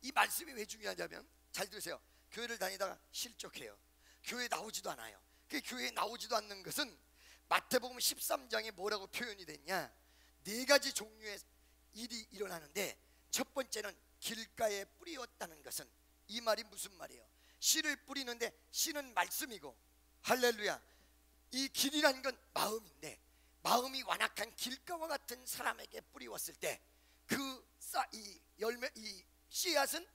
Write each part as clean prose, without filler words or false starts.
이 말씀이 왜 중요하냐면, 잘 들으세요. 교회를 다니다가 실족해요. 교회 나오지도 않아요. 그 교회에 나오지도 않는 것은 마태복음 13장에 뭐라고 표현이 됐냐, 네 가지 종류의 일이 일어나는데, 첫 번째는 길가에 뿌리었다는 것은, 이 말이 무슨 말이에요? 씨를 뿌리는데 씨는 말씀이고, 할렐루야, 이 길이란 건 마음인데, 마음이 완악한 길가와 같은 사람에게 뿌리웠을 때 이 씨앗은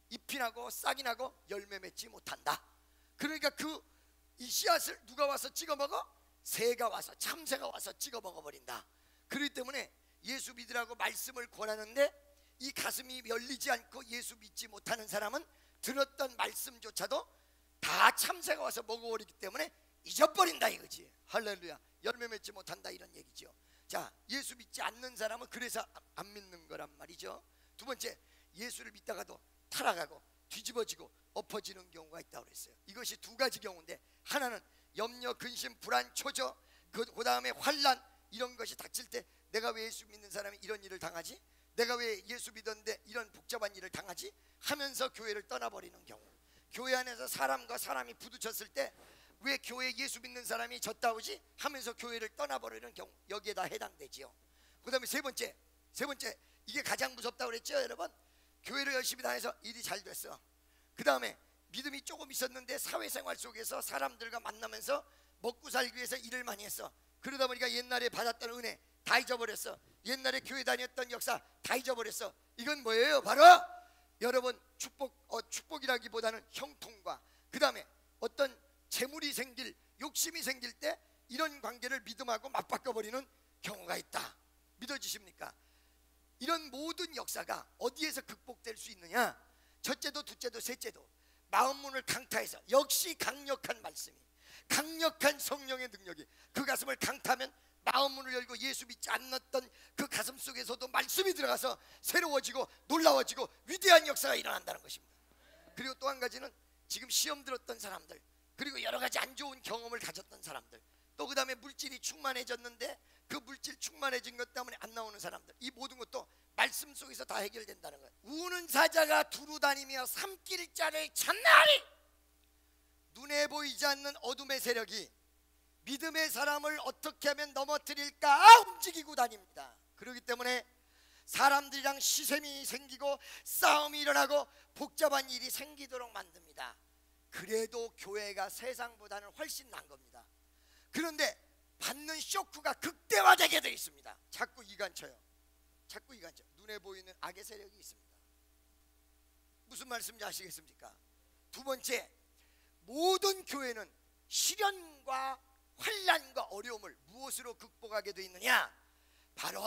잎이 나고 싹이 나고 열매 맺지 못한다. 그러니까 이 씨앗을 누가 와서 찍어 먹어? 새가 와서, 참새가 와서 찍어 먹어버린다. 그렇기 때문에 예수 믿으라고 말씀을 권하는데 이 가슴이 열리지 않고 예수 믿지 못하는 사람은 들었던 말씀조차도 다 참새가 와서 먹어버리기 때문에 잊어버린다 이거지. 할렐루야. 열매 맺지 못한다 이런 얘기죠. 자, 예수 믿지 않는 사람은 그래서 안 믿는 거란 말이죠. 두 번째, 예수를 믿다가도 타락하고 뒤집어지고 엎어지는 경우가 있다고 그랬어요. 이것이 두 가지 경우인데, 하나는 염려, 근심, 불안, 초조, 그 다음에 환난, 이런 것이 닥칠 때 내가 왜 예수 믿는 사람이 이런 일을 당하지? 내가 왜 예수 믿었는데 이런 복잡한 일을 당하지? 하면서 교회를 떠나버리는 경우. 교회 안에서 사람과 사람이 부딪혔을 때 왜 교회에 예수 믿는 사람이 졌다오지? 하면서 교회를 떠나버리는 경우, 여기에 다 해당되지요. 그 다음에 세 번째, 이게 가장 무섭다고 그랬죠 여러분? 교회를 열심히 다녀서 일이 잘 됐어. 그 다음에 믿음이 조금 있었는데 사회생활 속에서 사람들과 만나면서 먹고 살기 위해서 일을 많이 했어. 그러다 보니까 옛날에 받았던 은혜 다 잊어버렸어. 옛날에 교회 다녔던 역사 다 잊어버렸어. 이건 뭐예요? 바로 여러분 축복이라기보다는 형통과, 그 다음에 어떤 재물이 생길, 욕심이 생길 때 이런 관계를 믿음하고 맞바꿔버리는 경우가 있다. 믿어지십니까? 이런 모든 역사가 어디에서 극복될 수 있느냐? 첫째도 둘째도 셋째도 마음문을 강타해서, 역시 강력한 말씀이, 강력한 성령의 능력이 그 가슴을 강타하면 마음문을 열고 예수 믿지 않았던 그 가슴 속에서도 말씀이 들어가서 새로워지고 놀라워지고 위대한 역사가 일어난다는 것입니다. 그리고 또 한 가지는 지금 시험 들었던 사람들, 그리고 여러 가지 안 좋은 경험을 가졌던 사람들, 또 그 다음에 물질이 충만해졌는데 그 물질 충만해진 것 때문에 안 나오는 사람들, 이 모든 것도 말씀 속에서 다 해결된다는 거예요. 우는 사자가 두루 다니며 삼킬 자를 찾나니, 눈에 보이지 않는 어둠의 세력이 믿음의 사람을 어떻게 하면 넘어뜨릴까 움직이고 다닙니다. 그렇기 때문에 사람들이랑 시샘이 생기고 싸움이 일어나고 복잡한 일이 생기도록 만듭니다. 그래도 교회가 세상보다는 훨씬 난 겁니다. 그런데 받는 쇼크가 극대화되게 되어 있습니다. 자꾸 이간쳐요. 눈에 보이는 악의 세력이 있습니다. 무슨 말씀인지 아시겠습니까? 두 번째, 모든 교회는 시련과 환난과 어려움을 무엇으로 극복하게 되어 있느냐? 바로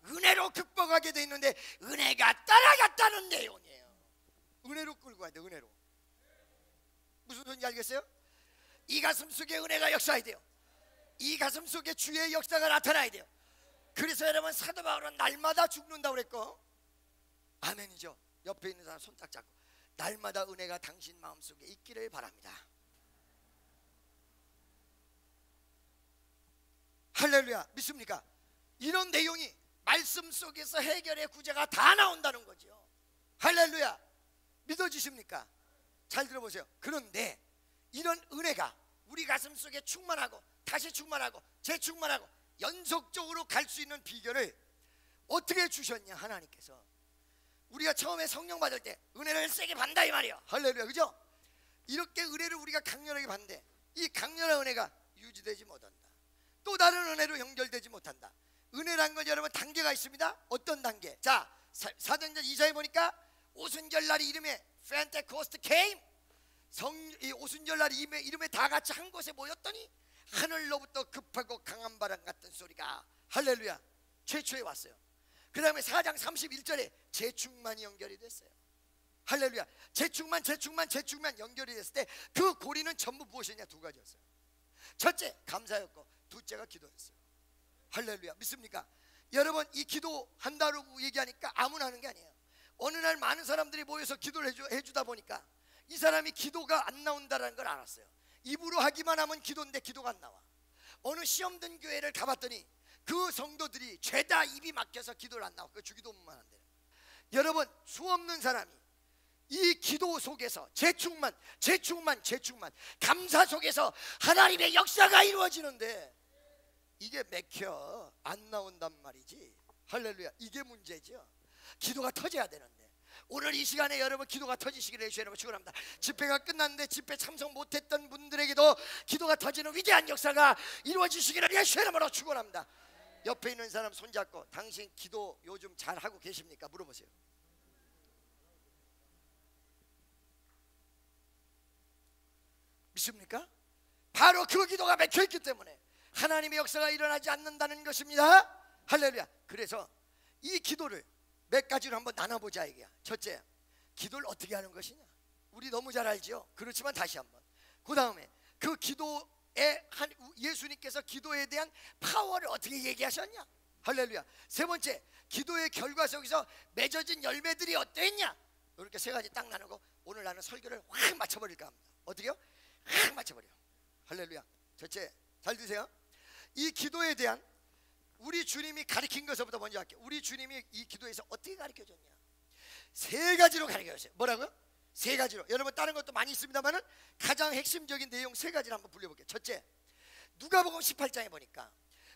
은혜로 극복하게 되어 있는데, 은혜가 따라갔다는 내용이에요. 은혜로 끌고 가야 돼. 은혜로. 무슨 소리인지 알겠어요? 이 가슴 속에 은혜가 역사해야 돼요. 이 가슴 속에 주의 역사가 나타나야 돼요. 그래서 여러분, 사도 바울은 날마다 죽는다고 그랬고, 아멘이죠. 옆에 있는 사람 손딱 잡고, 날마다 은혜가 당신 마음속에 있기를 바랍니다. 할렐루야. 믿습니까? 이런 내용이 말씀 속에서 해결의 구제가 다 나온다는 거죠. 할렐루야. 믿어지십니까? 잘 들어보세요. 그런데 이런 은혜가 우리 가슴 속에 충만하고 다시 충만하고 재충만하고 연속적으로 갈 수 있는 비결을 어떻게 주셨냐? 하나님께서. 우리가 처음에 성령 받을 때 은혜를 세게 받는다 이 말이에요. 할렐루야. 그죠? 이렇게 은혜를 우리가 강렬하게 받는데 이 강렬한 은혜가 유지되지 못한다. 또 다른 은혜로 연결되지 못한다. 은혜란 건 여러분 단계가 있습니다. 어떤 단계? 자, 사도행전 2장에 보니까 오순절날이 이름에 펜테코스트 케임, 이 오순절날이 이름에 다 같이 한 곳에 모였더니 하늘로부터 급하고 강한 바람 같은 소리가, 할렐루야, 최초에 왔어요. 그 다음에 4장 31절에 재충만이 연결이 됐어요. 할렐루야. 재충만 연결이 됐을 때 그 고리는 전부 무엇이냐? 두 가지였어요. 첫째 감사였고, 둘째가 기도였어요. 할렐루야. 믿습니까? 여러분, 이 기도한다고 얘기하니까 아무나 하는 게 아니에요. 어느 날 많은 사람들이 모여서 기도를 해주다 보니까 이 사람이 기도가 안 나온다는 걸 알았어요. 입으로 하기만 하면 기도인데 기도가 안 나와. 어느 시험 든 교회를 가봤더니 그 성도들이 죄다 입이 막혀서 기도를 안 나와. 그 주기도문만 한대요. 여러분, 수 없는 사람이 이 기도 속에서 재충만 감사 속에서 하나님의 역사가 이루어지는데 이게 맥혀 안 나온단 말이지. 할렐루야. 이게 문제죠. 기도가 터져야 되는데 오늘 이 시간에 여러분 기도가 터지시기를 예수 이름으로 축원합니다. 집회가 끝났는데 집회 참석 못했던 분들에게도 기도가 터지는 위대한 역사가 이루어지시기를 예수 이름으로 축원합니다. 옆에 있는 사람 손잡고 당신 기도 요즘 잘하고 계십니까? 물어보세요. 믿습니까? 바로 그 기도가 막혀있기 때문에 하나님의 역사가 일어나지 않는다는 것입니다. 할렐루야. 그래서 이 기도를 몇 가지로 한번 나눠보자 이게야. 첫째, 기도를 어떻게 하는 것이냐. 우리 너무 잘 알죠. 그렇지만 다시 한번 그 다음에 그 기도에 예수님께서 기도에 대한 파워를 어떻게 얘기하셨냐. 할렐루야. 세 번째, 기도의 결과 속에서 맺어진 열매들이 어땠냐. 이렇게 세 가지 딱 나누고 오늘 나는 설교를 확 맞춰버릴까 합니다. 어떻게요? 확 맞춰버려. 할렐루야. 첫째, 잘 드세요. 이 기도에 대한 우리 주님이 가르친 것부터 먼저 할게요. 우리 주님이 이 기도에서 어떻게 가르쳐줬냐. 세 가지로 가르쳐줬어요. 뭐라고요? 세 가지로. 여러분 다른 것도 많이 있습니다만은 가장 핵심적인 내용 세 가지를 한번 불려볼게요. 첫째, 누가복음 18장에 보니까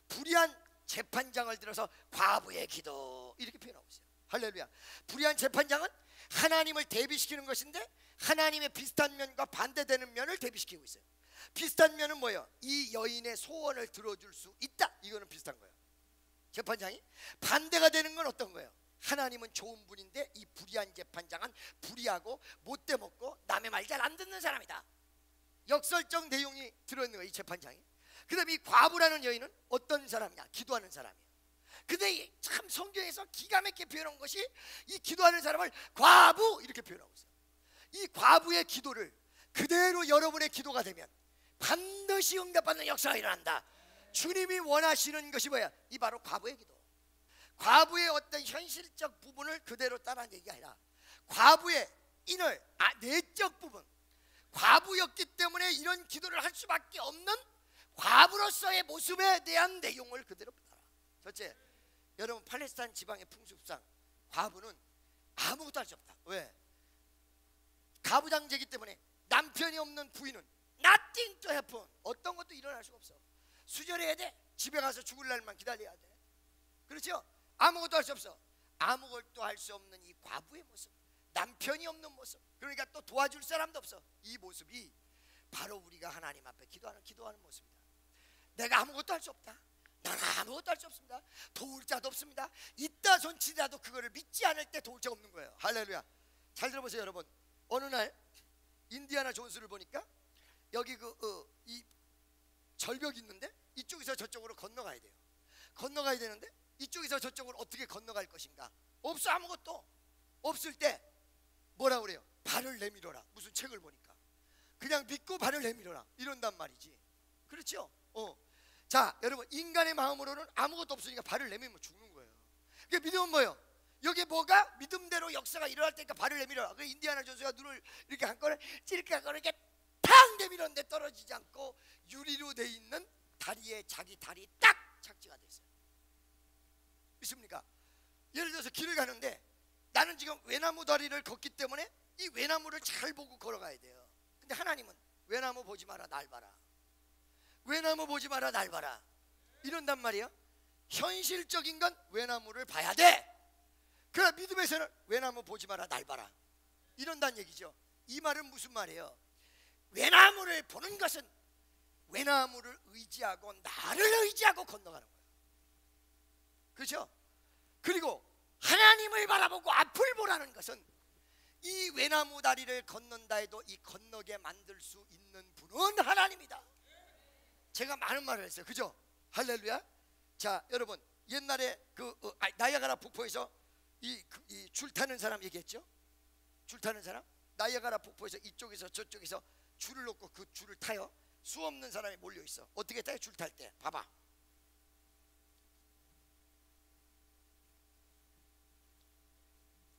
불의한 재판장을 들어서 과부의 기도 이렇게 표현하고 있어요. 할렐루야. 불의한 재판장은 하나님을 대비시키는 것인데 하나님의 비슷한 면과 반대되는 면을 대비시키고 있어요. 비슷한 면은 뭐예요? 이 여인의 소원을 들어줄 수 있다. 이거는 비슷한 거예요. 재판장이. 반대가 되는 건 어떤 거예요? 하나님은 좋은 분인데 이 불의한 재판장은 불의하고 못돼 먹고 남의 말 잘 안 듣는 사람이다. 역설적 내용이 들어있는 거예요. 이 재판장이. 그 다음에 이 과부라는 여인은 어떤 사람이냐? 기도하는 사람이에요. 근데 참 성경에서 기가 막히게 표현한 것이 이 기도하는 사람을 과부 이렇게 표현하고 있어요. 이 과부의 기도를 그대로 여러분의 기도가 되면 반드시 응답받는 역사가 일어난다. 주님이 원하시는 것이 뭐야? 이 바로 과부의 기도. 과부의 어떤 현실적 부분을 그대로 따라한 얘기가 아니라 과부의 이널 내적 부분, 과부였기 때문에 이런 기도를 할 수밖에 없는 과부로서의 모습에 대한 내용을 그대로 따라. 첫째, 여러분 팔레스타인 지방의 풍습상 과부는 아무것도 할 수 없다. 왜? 가부장제이기 때문에 남편이 없는 부인은 nothing to happen. 어떤 것도 일어날 수가 없어. 수절해야 돼. 집에 가서 죽을 날만 기다려야 돼. 그렇죠? 아무것도 할 수 없어. 아무것도 할 수 없는 이 과부의 모습, 남편이 없는 모습, 그러니까 또 도와줄 사람도 없어. 이 모습이 바로 우리가 하나님 앞에 기도하는 모습입니다. 내가 아무것도 할 수 없다. 나는 아무것도 할 수 없습니다. 도울 자도 없습니다. 있다 손치더라도 그거를 믿지 않을 때 도울 자가 없는 거예요. 할렐루야. 잘 들어보세요 여러분. 어느 날 인디아나 존스를 보니까 여기 이 절벽이 있는데 이쪽에서 저쪽으로 건너가야 돼요. 건너가야 되는데 이쪽에서 저쪽으로 어떻게 건너갈 것인가. 없어. 아무것도 없을 때 뭐라 그래요? 발을 내밀어라. 무슨 책을 보니까 그냥 믿고 발을 내밀어라 이런단 말이지. 그렇죠? 자 여러분, 인간의 마음으로는 아무것도 없으니까 발을 내밀면 죽는 거예요. 그게 믿음은 뭐예요? 여기 뭐가 믿음대로 역사가 일어날 테니까 발을 내밀어라. 그 인디아나 존스가 눈을 이렇게 한꺼번에 찌르게 한꺼번에 이렇게 탕 내밀었는데 떨어지지 않고 유리로 돼 있는 다리에 자기 다리 딱 착지가 됐어요. 믿습니까? 예를 들어서 길을 가는데 나는 지금 외나무 다리를 걷기 때문에 이 외나무를 잘 보고 걸어가야 돼요. 근데 하나님은 외나무 보지 마라 날 봐라. 외나무 보지 마라 날 봐라 이런단 말이에요. 현실적인 건 외나무를 봐야 돼. 그러나 믿음에서는 외나무 보지 마라 날 봐라 이런다는 얘기죠. 이 말은 무슨 말이에요? 외나무를 보는 것은 외나무를 의지하고 나를 의지하고 건너가는 거예요. 그렇죠? 그리고 하나님을 바라보고 앞을 보라는 것은 이 외나무 다리를 건넌다 해도 이 건너게 만들 수 있는 분은 하나님이다. 제가 많은 말을 했어요. 그죠? 할렐루야. 자 여러분, 옛날에 나이아가라 폭포에서 이 줄 타는 사람 얘기했죠? 줄 타는 사람? 나이아가라 폭포에서 이쪽에서 저쪽에서 줄을 놓고 그 줄을 타요. 수 없는 사람이 몰려 있어. 어떻게 타요? 줄 탈 때 봐봐.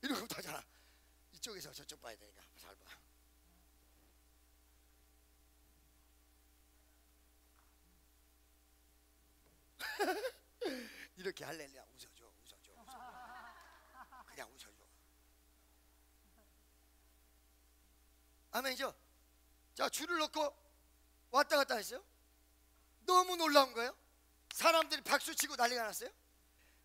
이러고 타잖아. 이쪽에서 저쪽 봐야 되니까 잘 봐. 이렇게 할렐루야. 웃어줘. 그냥 웃어줘. 아멘이죠? 자, 줄을 놓고 왔다 갔다 했어요. 너무 놀라운 거예요. 사람들이 박수치고 난리가 났어요.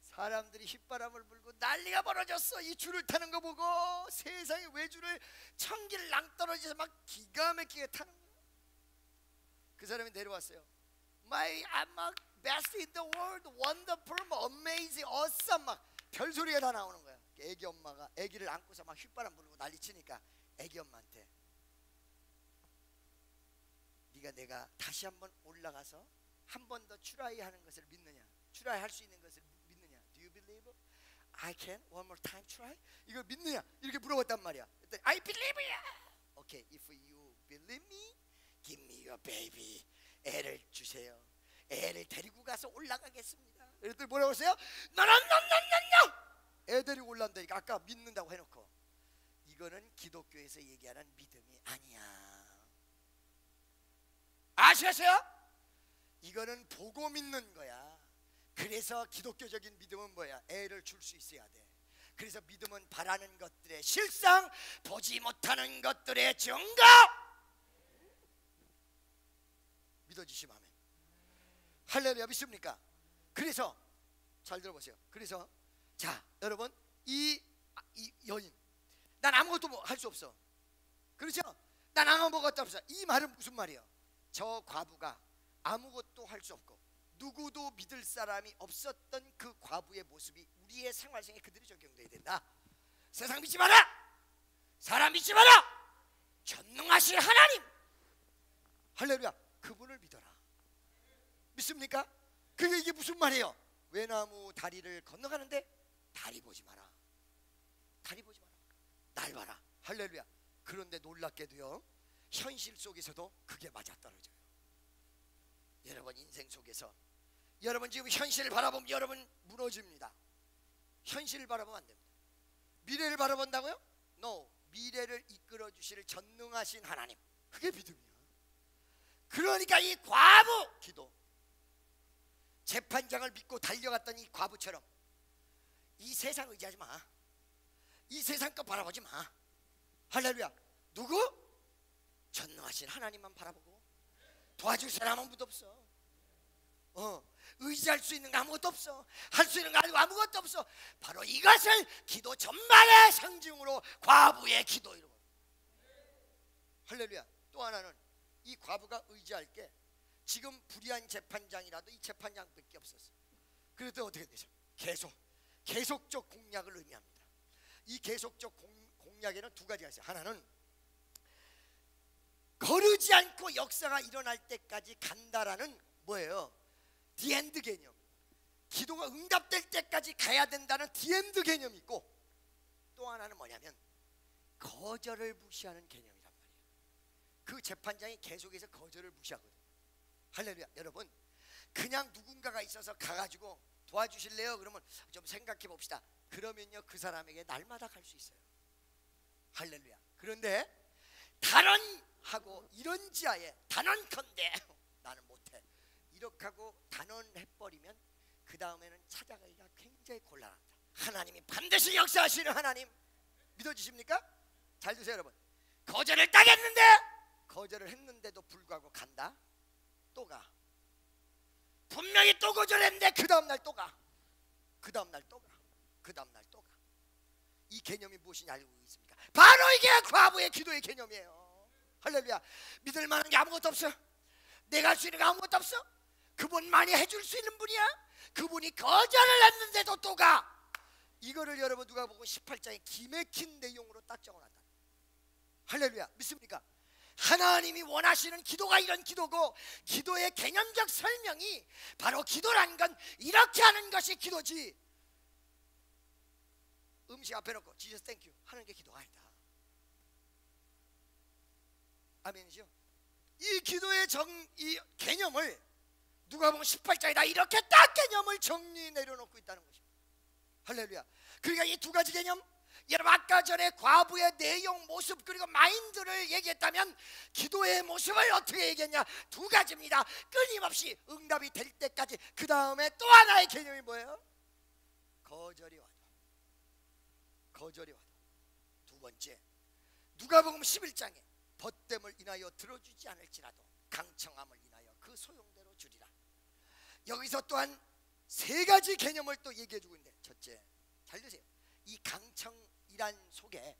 사람들이 휘바람을 불고 난리가 벌어졌어. 이 줄을 타는 거 보고 세상에 외줄을 천기를 낭떠러지서 막 기가 막히게 타는 거예요. 그 사람이 내려왔어요. I'm best in the world, wonderful, amazing, awesome 막 별소리가 다 나오는 거야. 애기 엄마가 애기를 안고서 막 휘바람 불고 난리치니까 애기 엄마한테 네가 내가 다시 한번 올라가서 한 번 더 트라이 하는 것을 믿느냐? 트라이 할 수 있는 것을 믿느냐? Do you believe I can one more time try? 이거 믿느냐? 이렇게 물어봤단 말이야. 그랬더니 I believe you. Okay, if you believe me, give me your baby. 애를 주세요. 애를 데리고 가서 올라가겠습니다. 그랬더니 뭐라고 했어요? No. 애 데리고 올라온다니까. 아까 믿는다고 해놓고. 이거는 기독교에서 얘기하는 믿음이 아니야. 아시겠어요? 이거는 보고 믿는 거야. 그래서 기독교적인 믿음은 뭐야? 애를 줄 수 있어야 돼. 그래서 믿음은 바라는 것들의 실상, 보지 못하는 것들의 증거. 믿어지시면 아멘. 할렐루야. 믿습니까? 그래서 잘 들어보세요. 그래서 자, 여러분, 이 여인, 난 아무것도 할 수 없어. 그렇죠? 난 아무것도 없어. 이 말은 무슨 말이에요? 저 과부가 아무것도 할 수 없고 누구도 믿을 사람이 없었던 그 과부의 모습이 우리의 생활생에 그들이 적용돼야 된다. 세상 믿지 마라. 사람 믿지 마라. 전능하신 하나님, 할렐루야, 그분을 믿어라. 믿습니까? 그게 이게 무슨 말이에요? 외나무 다리를 건너가는데 다리 보지 마라. 다리 보지 마라. 날 봐라. 할렐루야. 그런데 놀랍게도요, 현실 속에서도 그게 맞아떨어져요. 여러분 인생 속에서 여러분 지금 현실을 바라보면 여러분 무너집니다. 현실을 바라보면 안 됩니다. 미래를 바라본다고요? No. 미래를 이끌어 주실 전능하신 하나님, 그게 믿음이야. 그러니까 이 과부 기도, 재판장을 믿고 달려갔던 이 과부처럼 이 세상 의지하지 마. 이 세상 것 바라보지 마. 할렐루야. 누구? 전능하신 하나님만 바라보고 도와줄 사람은 아무것도 없어. 의지할 수 있는 거 아무것도 없어. 할 수 있는 거 아무것도 없어. 바로 이것을 기도 전반의 상징으로 과부의 기도 이루고. 할렐루야. 또 하나는 이 과부가 의지할 게 지금 불의한 재판장이라도 이 재판장밖에 없었어. 그래도 어떻게 되죠? 계속적 공약을 의미합니다. 이 계속적 공약에는 두 가지가 있어요. 하나는 거르지 않고 역사가 일어날 때까지 간다라는 뭐예요? 디엔드 개념. 기도가 응답될 때까지 가야 된다는 디엔드 개념이 있고, 또 하나는 뭐냐면 거절을 무시하는 개념이란 말이에요. 그 재판장이 계속해서 거절을 무시하거든. 할렐루야. 여러분, 그냥 누군가가 있어서 가가지고 도와주실래요? 그러면 좀 생각해 봅시다. 그러면요, 그 사람에게 날마다 갈 수 있어요. 할렐루야. 그런데 단언하고 이런지하에 단언컨대 나는 못해 이렇게 하고 단언해버리면 그 다음에는 찾아가기가 굉장히 곤란합니다. 하나님이 반드시 역사하시는 하나님 믿어지십니까? 잘 드세요 여러분. 거절을 딱 했는데, 거절을 했는데도 불구하고 간다. 또 가. 분명히 또 거절했는데 그 다음날 또 가. 그 다음날 또 가. 그 다음날 또 가. 이 개념이 무엇인지 알고 있습니까? 바로 이게 과부의 기도의 개념이에요. 할렐루야. 믿을 만한 게 아무것도 없어. 내가 할 수 있는 게 아무것도 없어. 그분만이 해줄 수 있는 분이야. 그분이 거절을 했는데도 또 가. 이거를 여러분 누가 보고 18장에 기맥힌 내용으로 딱 적어놨다. 할렐루야. 믿습니까? 하나님이 원하시는 기도가 이런 기도고, 기도의 개념적 설명이 바로 기도란 건 이렇게 하는 것이 기도지, 음식 앞에 놓고 Jesus thank you 하는 게 기도가 아니다. 아멘이죠? 이 기도의 이 개념을 누가 보면 18장에다 이렇게 딱 개념을 정리 내려놓고 있다는 것입니다. 할렐루야. 그러니까 이 두 가지 개념, 여러분 아까 전에 과부의 내용, 모습 그리고 마인드를 얘기했다면 기도의 모습을 어떻게 얘기했냐? 두 가지입니다. 끊임없이 응답이 될 때까지. 그 다음에 또 하나의 개념이 뭐예요? 거절이 와도. 거절이 와도. 두 번째, 누가복음 11장에 벗됨을 인하여 들어주지 않을지라도 강청함을 인하여 그 소용대로 주리라. 여기서 또한 세 가지 개념을 또 얘기해 주고 있는데, 첫째, 잘 들으세요. 이 강청이란 속에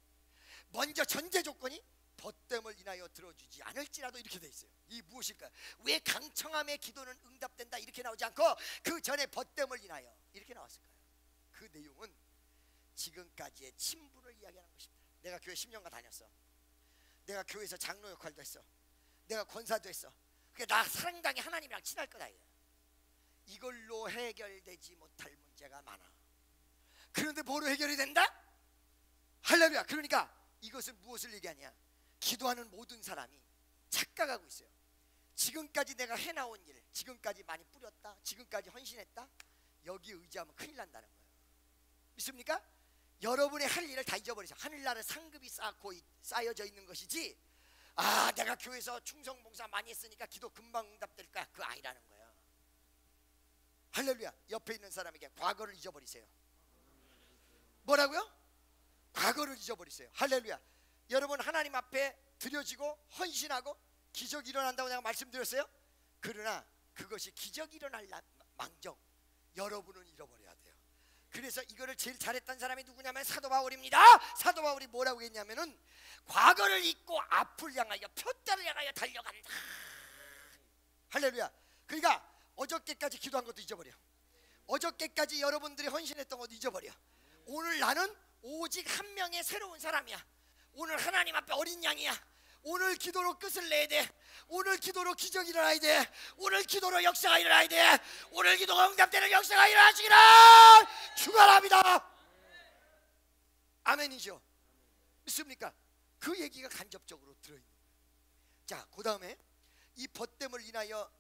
먼저 전제 조건이 벗됨을 인하여 들어주지 않을지라도 이렇게 돼 있어요. 이 무엇일까요? 왜 강청함의 기도는 응답된다 이렇게 나오지 않고 그 전에 벗됨을 인하여 이렇게 나왔을까요? 그 내용은 지금까지의 친분을 이야기하는 것입니다. 내가 교회 10년간 다녔어. 내가 교회에서 장로 역할도 했어. 내가 권사도 했어. 그러니까 나 상당히 하나님이랑 친할 거다 이거야. 이걸로 해결되지 못할 문제가 많아. 그런데 뭐로 해결이 된다? 할렐루야. 그러니까 이것은 무엇을 얘기하냐? 기도하는 모든 사람이 착각하고 있어요. 지금까지 내가 해나온 일, 지금까지 많이 뿌렸다, 지금까지 헌신했다, 여기 의지하면 큰일 난다는 거예요. 믿습니까? 여러분의 할 일을 다 잊어버리세요. 하늘나라 상급이 쌓여져 있는 것이지, 아 내가 교회에서 충성봉사 많이 했으니까 기도 금방 응답될 거야, 그거 아니라는 거예요. 할렐루야. 옆에 있는 사람에게 과거를 잊어버리세요. 뭐라고요? 과거를 잊어버리세요. 할렐루야. 여러분 하나님 앞에 드려지고 헌신하고 기적이 일어난다고 내가 말씀드렸어요. 그러나 그것이 기적이 일어날 망정 여러분은 잃어버려야 돼요. 그래서 이거를 제일 잘했던 사람이 누구냐면 사도 바울입니다. 사도 바울이 뭐라고 했냐면은 과거를 잊고 앞을 향하여 표대를 향하여 달려간다. 할렐루야. 그러니까 어저께까지 기도한 것도 잊어버려. 어저께까지 여러분들이 헌신했던 것도 잊어버려. 오늘 나는 오직 한 명의 새로운 사람이야. 오늘 하나님 앞에 어린 양이야. 오늘 기도로 끝을 내야 돼. 오늘 기도로 기적이 일어나야 돼. 오늘 기도로 역사가 일어나야 돼. 오늘 기도가 응답되는 역사가 일어나시기를 축원합니다. 아멘이죠. 믿습니까? 그 얘기가 간접적으로 들어있는 거예요. 자, 그 다음에 이 벗됨을 인하여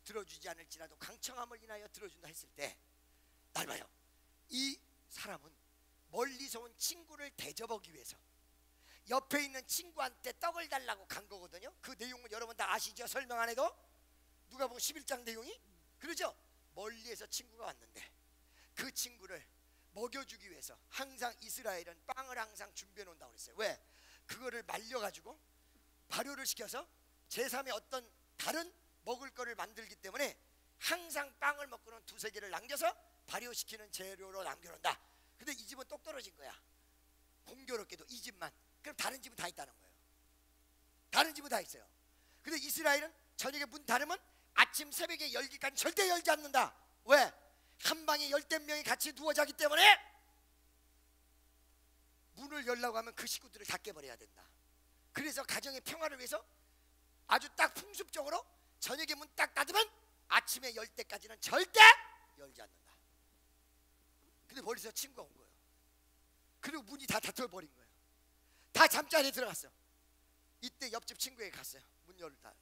들어주지 않을지라도 강청함을 인하여 들어준다 했을 때, 날 봐요. 이 사람은 멀리서 온 친구를 대접하기 위해서 옆에 있는 친구한테 떡을 달라고 간 거거든요. 그 내용은 여러분 다 아시죠? 설명 안 해도 누가복음 11장 내용이 그러죠. 멀리에서 친구가 왔는데 그 친구를 먹여주기 위해서 항상 이스라엘은 빵을 항상 준비해 놓는다고 그랬어요. 왜? 그거를 말려가지고 발효를 시켜서 제3의 어떤 다른 먹을 거를 만들기 때문에 항상 빵을 먹고는 두세 개를 남겨서 발효시키는 재료로 남겨놓는다. 근데 이 집은 똑 떨어진 거야. 공교롭게도 이 집만. 그럼 다른 집은 다 있다는 거예요. 다른 집은 다 있어요. 근데 이스라엘은 저녁에 문 닫으면 아침 새벽에 열기까지 절대 열지 않는다. 왜? 한 방에 10명이 같이 누워 자기 때문에 문을 열려고 하면 그 식구들을 다 깨버려야 된다. 그래서 가정의 평화를 위해서 아주 딱 풍습적으로 저녁에 문 딱 닫으면 아침에 열 때까지는 절대 열지 않는다. 근데 멀리서 친구가 온 거예요. 그리고 문이 다 닫혀버린 거예요. 다 잠자리에 들어갔어. 이때 옆집 친구에게 갔어요. 문 열어달라고.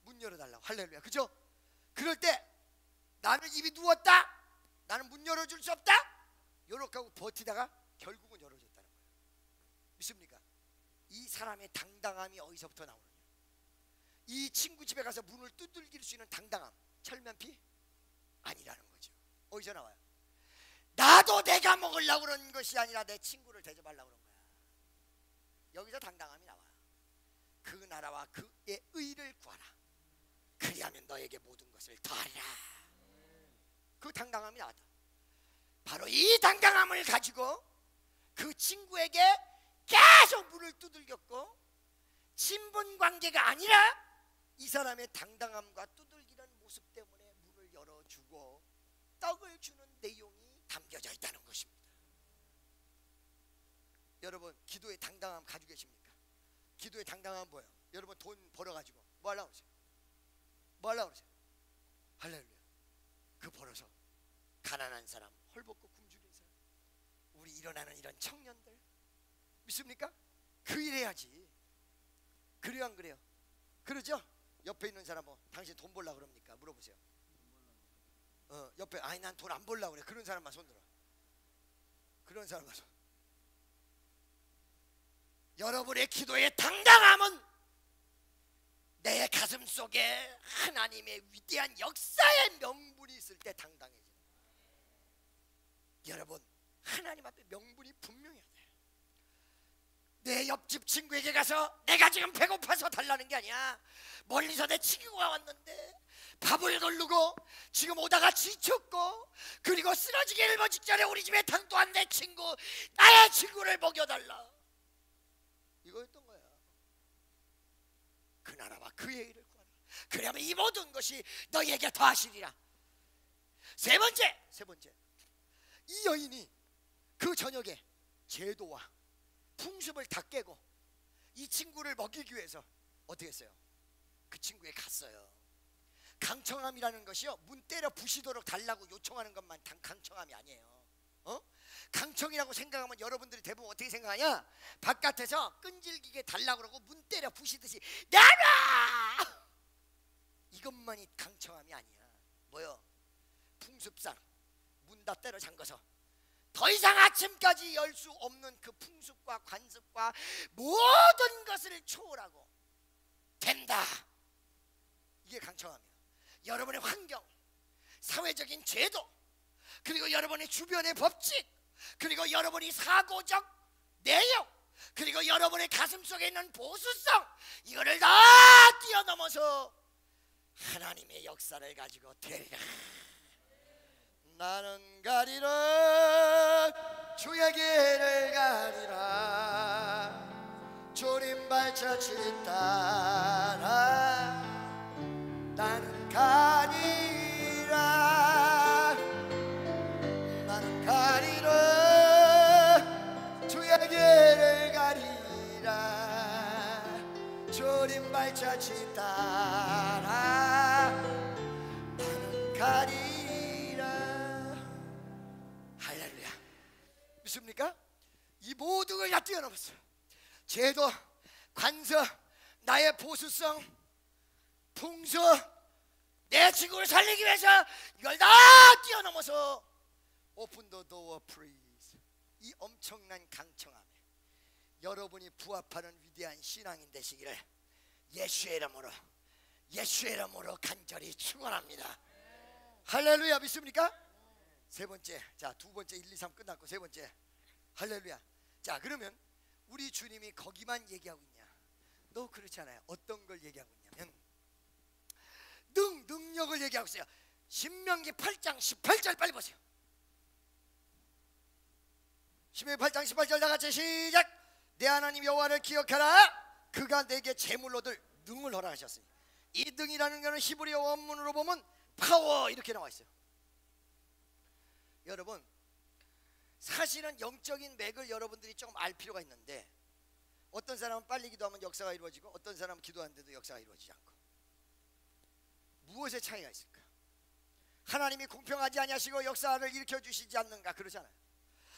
문 열어달라고. 할렐루야. 그죠? 그럴 때 나는 이미 누웠다. 나는 문 열어줄 수 없다. 요렇게 하고 버티다가 결국은 열어줬다는 거예요. 믿습니까? 이 사람의 당당함이 어디서부터 나오느냐? 이 친구 집에 가서 문을 두들길 수 있는 당당함, 철면피? 아니라는 거죠. 어디서 나와요? 나도 내가 먹으려고 그런 것이 아니라 내 친구를 대접하려고 그런 거야. 여기서 당당함이 나와. 그 나라와 그의 의를 구하라. 그리하면 너에게 모든 것을 더하리라. 그 당당함이 나왔다. 바로 이 당당함을 가지고 그 친구에게 계속 문을 두들겼고, 친분 관계가 아니라 이 사람의 당당함과 두들기는 모습 때문에 문을 열어주고 떡을 주는 내용이 담겨져 있다는 것입니다. 여러분 기도의 당당함 가지고 계십니까? 기도의 당당함은 뭐예요? 여러분 돈 벌어가지고 뭐 하려고 그러세요? 뭐 하려고 그러세요? 할렐루야. 그 벌어서 가난한 사람, 헐벗고 굶주린 사람, 우리 일어나는 이런 청년들, 믿습니까? 그 일 해야지. 그래요 안 그래요? 그러죠? 옆에 있는 사람 뭐 당신 돈 벌려고 그럽니까? 물어보세요. 옆에 아니 난 돈 안 벌려고 그래. 그런 사람만 손들어. 그런 사람만 손. 여러분의 기도의 당당함은 내 가슴 속에 하나님의 위대한 역사의 명분이 있을 때 당당해지는 거예요. 여러분 하나님 앞에 명분이 분명해야 돼요. 내 옆집 친구에게 가서 내가 지금 배고파서 달라는 게 아니야. 멀리서 내 친구가 왔는데 밥을 걸르고 지금 오다가 지쳤고 그리고 쓰러지기 일보 직전에 우리 집에 당도한 내 친구, 나의 친구를 먹여달라, 이거였던 거야. 그 나라와 그의 일을 구하라. 그러면 이 모든 것이 너희에게 더하시리라. 세 번째, 이 여인이 그 저녁에 제도와 풍습을 다 깨고 이 친구를 먹이기 위해서 어떻게 했어요? 그 친구에 갔어요. 강청함이라는 것이요, 문 때려 부시도록 달라고 요청하는 것만 강청함이 아니에요. 강청이라고 생각하면 여러분들이 대부분 어떻게 생각하냐? 바깥에서 끈질기게 달라고 그러고 문 때려 부시듯이 나라, 이것만이 강청함이 아니야. 뭐요? 풍습상 문 다 때려 잠궈서 더 이상 아침까지 열 수 없는 그 풍습과 관습과 모든 것을 초월하고 된다. 이게 강청함이에요. 여러분의 환경, 사회적인 제도, 그리고 여러분의 주변의 법칙, 그리고 여러분이 사고적 내용, 그리고 여러분의 가슴 속에 있는 보수성, 이거를 다 뛰어넘어서 하나님의 역사를 가지고 되리라. 나는 가리라, 주의 길을 가리라, 조림발자취 따라 나는 가리라, 나는 가리라, 주의 길을 가리라, 조림발자취 따라 나는 가리라. 할렐루야. 믿습니까? 이 모든 걸 다 뛰어넘었어요. 제도, 관습, 나의 보수성, 풍습, 내 친구를 살리기 위해서 이걸 다 뛰어넘어서 오픈 더 도어 프리즈, 이 엄청난 강청함에 여러분이 부합하는 위대한 신앙인 되시기를 예수의 이름으로 간절히 축원합니다. 할렐루야. 믿습니까? 세 번째, 자, 두 번째 1, 2, 3 끝났고 세 번째, 할렐루야. 자, 그러면 우리 주님이 거기만 얘기하고 있냐? 너 그렇지 않아요. 어떤 걸 얘기하고 있냐면 능력을 얘기하고 있어요. 신명기 8장 18절 빨리 보세요. 신명기 8장 18절 다 같이 시작. 내 하나님 여호와를 기억하라. 그가 내게 제물로 들 능을 허락하셨으니. 이 능이라는 것은 히브리어 원문으로 보면 파워 이렇게 나와 있어요. 여러분, 사실은 영적인 맥을 여러분들이 조금 알 필요가 있는데, 어떤 사람은 빨리 기도하면 역사가 이루어지고 어떤 사람은 기도하는데도 역사가 이루어지지 않고, 무엇의 차이가 있을까? 하나님이 공평하지 아니하시고 역사를 일으켜 주시지 않는가? 그러잖아요.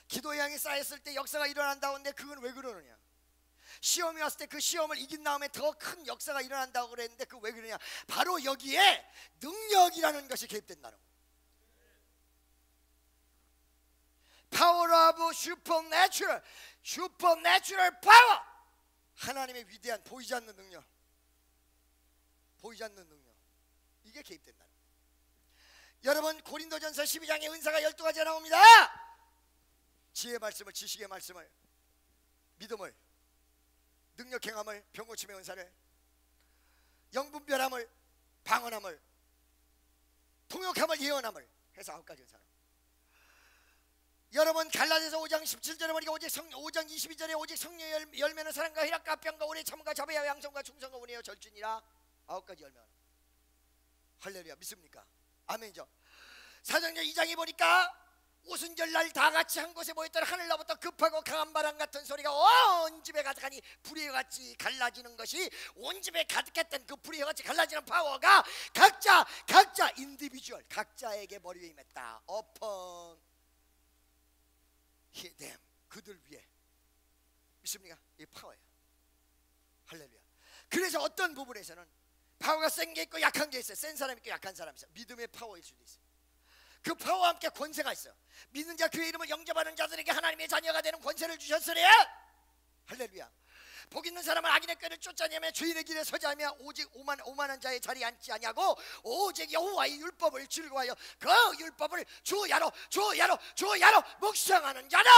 기도의 양이 쌓였을 때 역사가 일어난다는데 그건 왜 그러느냐? 시험이 왔을 때 그 시험을 이긴 다음에 더 큰 역사가 일어난다고 그랬는데 그 왜 그러냐? 바로 여기에 능력이라는 것이 개입된다는 거예요. Power of supernatural, supernatural power, 하나님의 위대한 보이지 않는 능력, 이게 개입된다는 거예요. 여러분, 고린도전서 12장에 은사가 12가지가 나옵니다. 지혜의 말씀을, 지식의 말씀을, 믿음을, 능력 행함을, 병 고침의 은사를, 영분별함을, 방언함을, 통역함을, 예언함을 해서 9가지 은사를. 여러분, 갈라디아서 5장 17절에 보니까 5장 22절에 오직 성령의 열매는 사랑과 희락과 평과 오래 참음과 자비와 양성과 충성과 은혜와 절준이라 9가지 열매. 할렐루야. 믿습니까? 아멘이죠. 사도행전 2장에 보니까 오순절날 다 같이 한 곳에 모였더니 하늘로부터 급하고 강한 바람 같은 소리가 온 집에 가득하니 불의같이 갈라지는 것이 온 집에 가득했던 그 불의같이 갈라지는 파워가 각자 인디비주얼, 각자에게 머리 위에 임했다. upon them, 그들 위에. 믿습니까? 이 파워예요. 할렐루야. 그래서 어떤 부분에서는 파워가 센 게 있고 약한 게 있어요. 센 사람이 있고 약한 사람이 있어요. 믿음의 파워일 수도 있어요. 그 파워와 함께 권세가 있어요. 믿는 자 그의 이름을 영접하는 자들에게 하나님의 자녀가 되는 권세를 주셨으니 할렐루야. 복 있는 사람은 악인의 꾀를 쫓아내며 주인의 길에 서지 않으며 오직 오만한 자의 자리에 앉지 아니하고 오직 여호와의 율법을 즐거워하여 그 율법을 주야로 묵상하는 자다.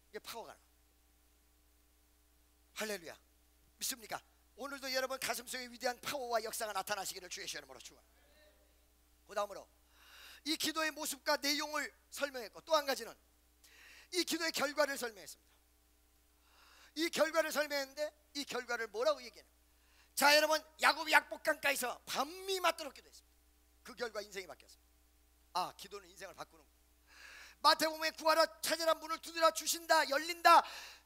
이게 파워가 나요. 할렐루야. 믿습니까? 오늘도 여러분 가슴속에 위대한 파워와 역사가 나타나시기를 주의 이름으로 축원합니다. 그 다음으로 이 기도의 모습과 내용을 설명했고, 또 한 가지는 이 기도의 결과를 설명했습니다. 이 결과를 설명했는데 이 결과를 뭐라고 얘기해요? 자, 여러분, 야곱 약복강가에서 밤이 맞도록 기도했습니다. 그 결과 인생이 바뀌었습니다. 아, 기도는 인생을 바꾸는구나. 마태복음에 구하라, 찾으라, 문을 두드려 주신다, 열린다,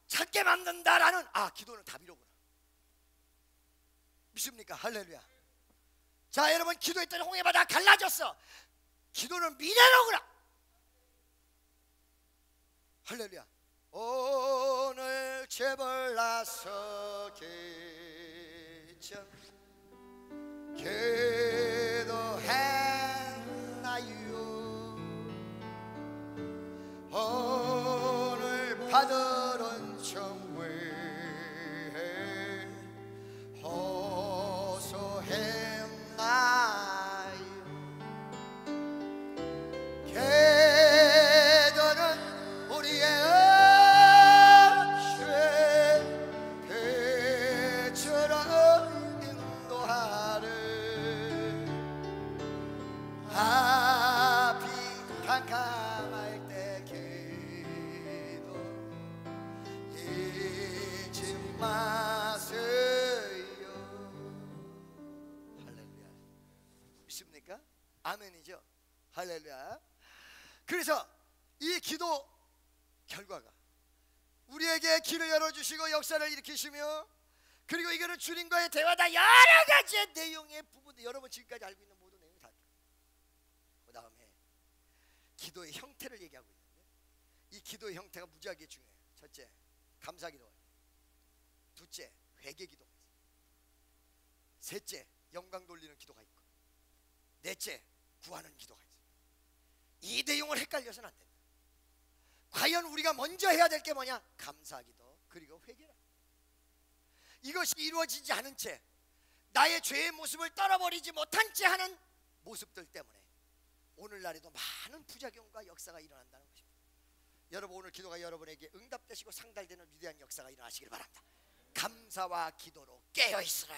찾게 만든다라는, 아, 기도는 답이로구나. 믿습니까? 할렐루야. 자, 여러분, 기도했더니 홍해바다 갈라졌어. 기도는 미래로구나. 할렐루야. 오늘 제발 나서게 기도했나요? 오늘 받으런 정외 호소했나요? 기도는 우리의 죄 배처럼 인도하는 앞이 캄캄할 때 기도 잊지 마세요. 할렐루야. 믿습니까? 아멘이죠. 할렐루야. 그래서 이 기도 결과가 우리에게 길을 열어주시고 역사를 일으키시며, 그리고 이거는 주님과의 대화다, 여러 가지의 내용의 부분들, 여러분 지금까지 알고 있는 모든 내용이 다. 그 다음에 기도의 형태를 얘기하고 있는데, 이 기도의 형태가 무지하게 중요해요. 첫째, 감사기도가 있어요. 둘째, 회개기도가 있어요. 셋째, 영광 돌리는 기도가 있고, 넷째, 구하는 기도가 있어요. 이 내용을 헷갈려서는 안 된다. 과연 우리가 먼저 해야 될 게 뭐냐? 감사기도, 그리고 회개라. 이것이 이루어지지 않은 채, 나의 죄의 모습을 떨어버리지 못한 채 하는 모습들 때문에 오늘날에도 많은 부작용과 역사가 일어난다는 것입니다. 여러분, 오늘 기도가 여러분에게 응답되시고 상달되는 위대한 역사가 일어나시길 바랍니다. 감사와 기도로 깨어있으라.